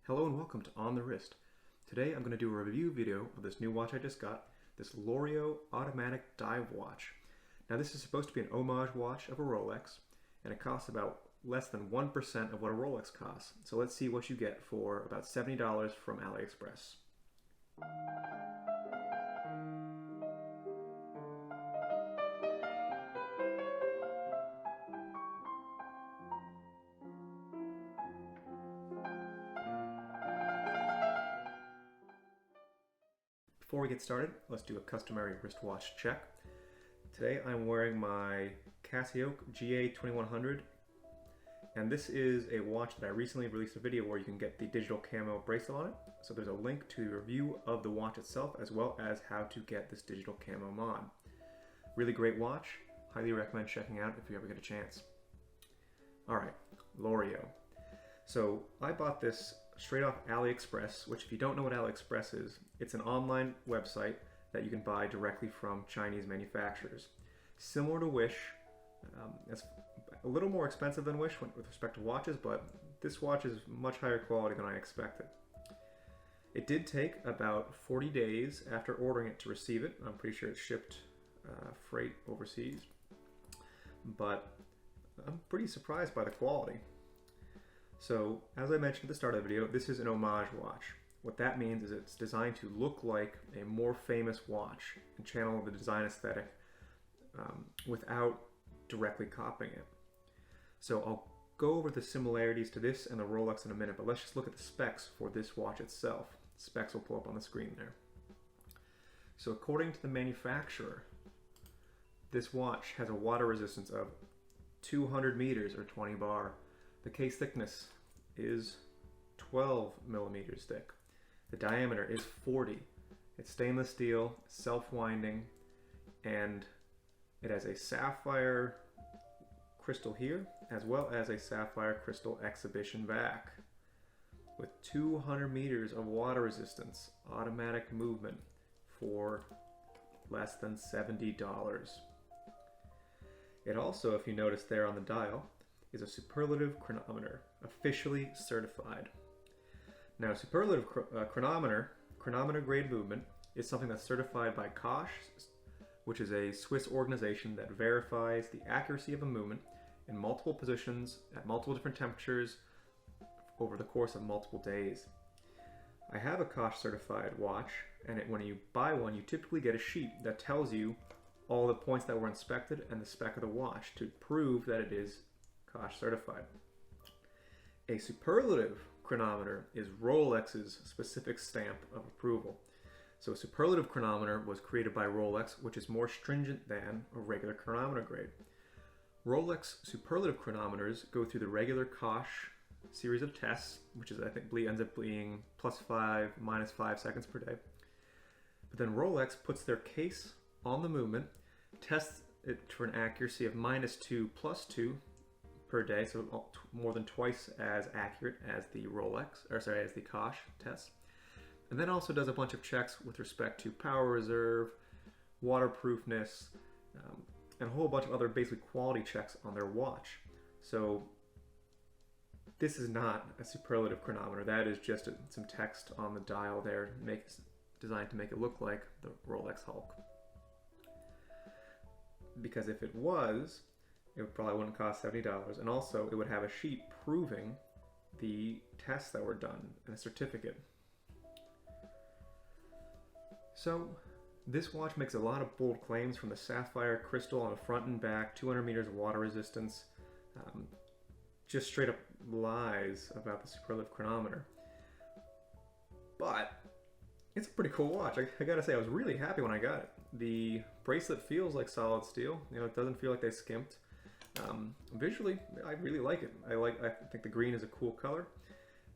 Hello and welcome to On the Wrist. Today I'm going to do a review video of this new watch I just got, this Loreo Automatic Dive Watch. Now this is supposed to be an homage watch of a Rolex, and it costs about less than 1% of what a Rolex costs. So let's see what you get for about $70 from AliExpress. Before we get started, let's do a customary wristwatch check. Today I'm wearing my Casio GA2100, and this is a watch that I recently released a video where you can get the digital camo bracelet on it. So there's a link to the review of the watch itself as well as how to get this digital camo mod. Really great watch, highly recommend checking out if you ever get a chance. Alright, Loreo. So I bought this straight off AliExpress, which if you don't know what AliExpress is, it's an online website that you can buy directly from Chinese manufacturers. Similar to Wish, it's a little more expensive than Wish with respect to watches, but this watch is much higher quality than I expected. It did take about 40 days after ordering it to receive it. I'm pretty sure it's shipped freight overseas, but I'm pretty surprised by the quality. So, as I mentioned at the start of the video, this is an homage watch. What that means is it's designed to look like a more famous watch and channel the design aesthetic without directly copying it. So I'll go over the similarities to this and the Rolex in a minute, but let's just look at the specs for this watch itself. Specs will pull up on the screen there. So according to the manufacturer, this watch has a water resistance of 200 meters or 20 bar. The case thickness is 12 millimeters thick. The diameter is 40. It's stainless steel, self-winding, and it has a sapphire crystal here, as well as a sapphire crystal exhibition back. With 200 meters of water resistance, automatic movement for less than $70. It also, if you notice there on the dial, is a superlative chronometer, officially certified. Now, superlative chronometer grade movement, is something that's certified by Koch, which is a Swiss organization that verifies the accuracy of a movement in multiple positions at multiple different temperatures over the course of multiple days. I have a Koch certified watch, and when you buy one, you typically get a sheet that tells you all the points that were inspected and the spec of the watch to prove that it is Koch certified. A superlative chronometer is Rolex's specific stamp of approval. So a superlative chronometer was created by Rolex, which is more stringent than a regular chronometer grade. Rolex superlative chronometers go through the regular Koch series of tests, which is, I think, ends up being +5, -5 seconds per day. But then Rolex puts their case on the movement, tests it for an accuracy of -2, +2 per day, so more than twice as accurate as the as the Koch test. And then also does a bunch of checks with respect to power reserve, waterproofness, and a whole bunch of other basic quality checks on their watch. So this is not a superlative chronometer. That is just some text on the dial there designed to make it look like the Rolex Hulk. Because if it was, it probably wouldn't cost $70, and also it would have a sheet proving the tests that were done and a certificate. So this watch makes a lot of bold claims, from the sapphire crystal on the front and back, 200 meters of water resistance, just straight up lies about the superlative chronometer. But it's a pretty cool watch. I gotta say, I was really happy when I got it. The bracelet feels like solid steel. You know, it doesn't feel like they skimped. Visually, I really like it. I think the green is a cool color.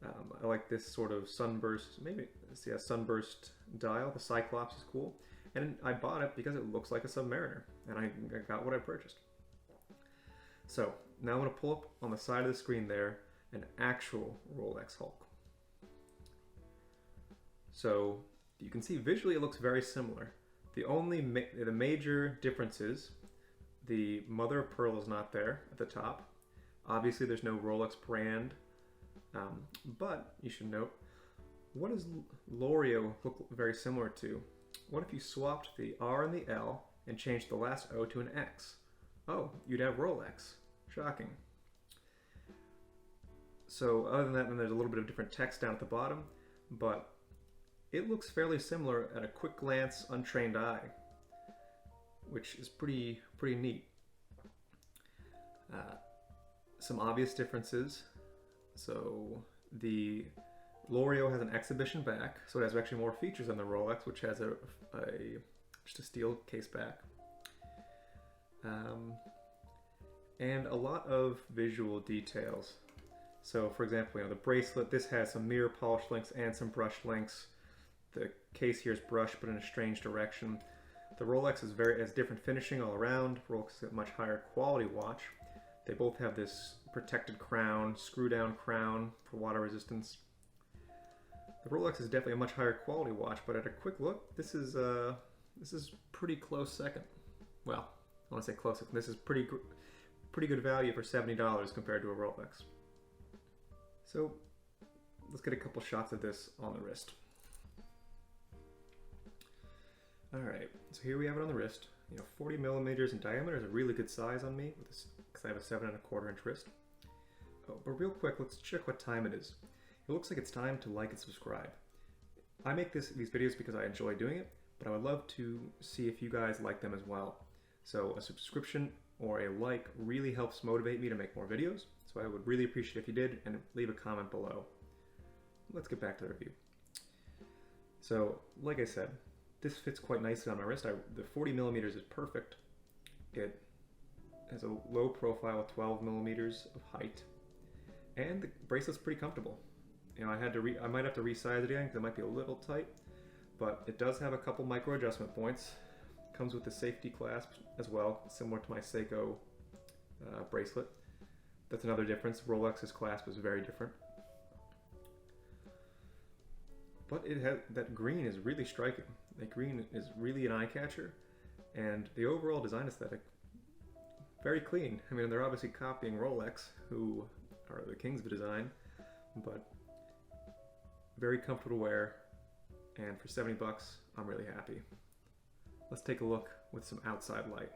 I like this sort of sunburst, maybe see a sunburst dial. The Cyclops is cool. And I bought it because it looks like a Submariner, and I got what I purchased. So now I'm going to pull up on the side of the screen there an actual Rolex Hulk. So you can see visually it looks very similar. The major differences: the mother of pearl is not there at the top. Obviously there's no Rolex brand But you should note, what does Lorio look very similar to? What if you swapped the R and the L and changed the last O to an X? Oh, you'd have Rolex. Shocking. So other than that, then there's a little bit of different text down at the bottom, but it looks fairly similar at a quick glance, untrained eye, which is pretty neat. Some obvious differences. So the Lorio has an exhibition back, so it has actually more features than the Rolex, which has just a steel case back. And a lot of visual details. So for example, the bracelet, this has some mirror polish links and some brush links. The case here is brushed but in a strange direction. The Rolex has different finishing all around. Rolex is a much higher quality watch. They both have this protected crown, screw down crown for water resistance. The Rolex is definitely a much higher quality watch, but at a quick look, this is pretty close second. Well, I want to say close. This is pretty good value for $70 compared to a Rolex. So let's get a couple shots of this on the wrist. All right, so here we have it on the wrist. 40 millimeters in diameter is a really good size on me because I have a 7¼ inch wrist. Oh, but real quick, let's check what time it is. It looks like it's time to like and subscribe. I make these videos because I enjoy doing it, but I would love to see if you guys like them as well. So a subscription or a like really helps motivate me to make more videos. So I would really appreciate if you did, and leave a comment below. Let's get back to the review. So, like I said, this fits quite nicely on my wrist. The 40 millimeters is perfect. It has a low profile with 12 millimeters of height, and the bracelet's pretty comfortable. I might have to resize it again because it might be a little tight, but it does have a couple micro adjustment points. Comes with the safety clasp as well, similar to my Seiko bracelet. That's another difference. Rolex's clasp is very different. But that green is really striking. That green is really an eye catcher, and the overall design aesthetic, very clean. I mean, they're obviously copying Rolex, who are the kings of design, but very comfortable to wear, and for 70 bucks, I'm really happy. Let's take a look with some outside light.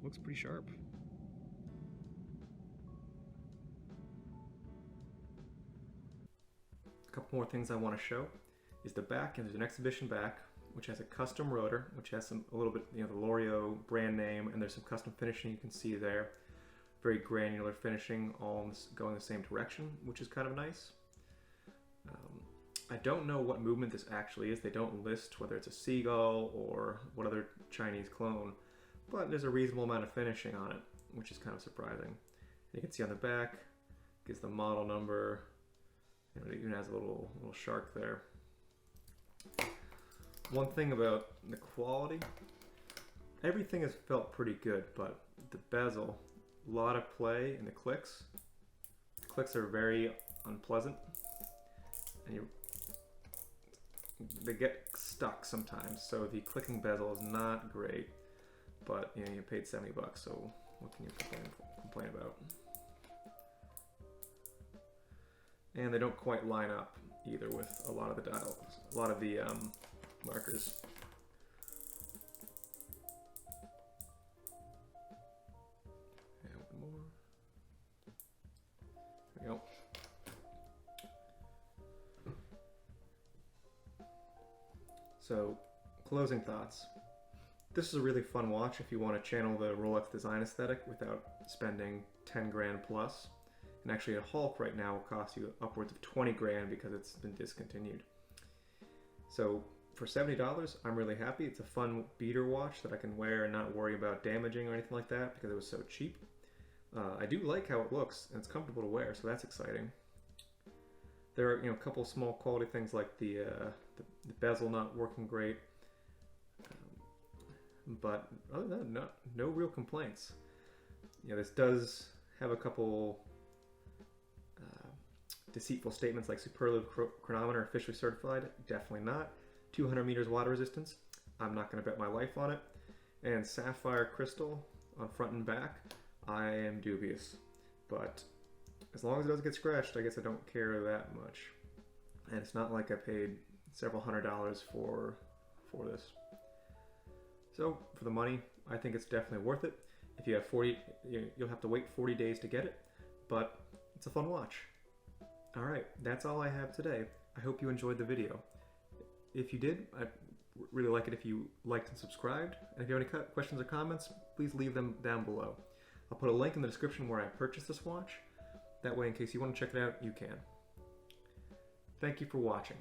Looks pretty sharp. A couple more things I want to show is the back, and there's an exhibition back which has a custom rotor, which has a little bit, the Lorio brand name, and there's some custom finishing you can see there. Very granular finishing, all going the same direction, which is kind of nice. I don't know what movement this actually is. They don't list whether it's a seagull or what other Chinese clone, but there's a reasonable amount of finishing on it, which is kind of surprising. You can see on the back, gives the model number, and it even has a little shark there. One thing about the quality, everything has felt pretty good, but the bezel, a lot of play in the clicks. The clicks are very unpleasant, and they get stuck sometimes, so the clicking bezel is not great, but you paid 70 bucks, so what can you complain about? And they don't quite line up either with a lot of the dials, a lot of the markers. And one more. There we go. So, closing thoughts. This is a really fun watch if you want to channel the Rolex design aesthetic without spending 10 grand plus. And actually a Hulk right now will cost you upwards of 20 grand because it's been discontinued. So for $70, I'm really happy. It's a fun beater watch that I can wear and not worry about damaging or anything like that because it was so cheap. I do like how it looks, and it's comfortable to wear, so that's exciting. There are a couple small quality things like the bezel not working great, but other than that, no real complaints. This does have a couple deceitful statements like superlative chronometer officially certified. Definitely not. 200 meters water resistance. I'm not going to bet my life on it. And sapphire crystal on front and back. I am dubious, but as long as it doesn't get scratched, I guess I don't care that much. And it's not like I paid several $100s for this. So for the money, I think it's definitely worth it. If you have you'll have to wait 40 days to get it, but it's a fun watch. All right, that's all I have today. I hope you enjoyed the video. If you did, I'd really like it if you liked and subscribed. And if you have any questions or comments, please leave them down below. I'll put a link in the description where I purchased this watch. That way, in case you want to check it out, you can. Thank you for watching.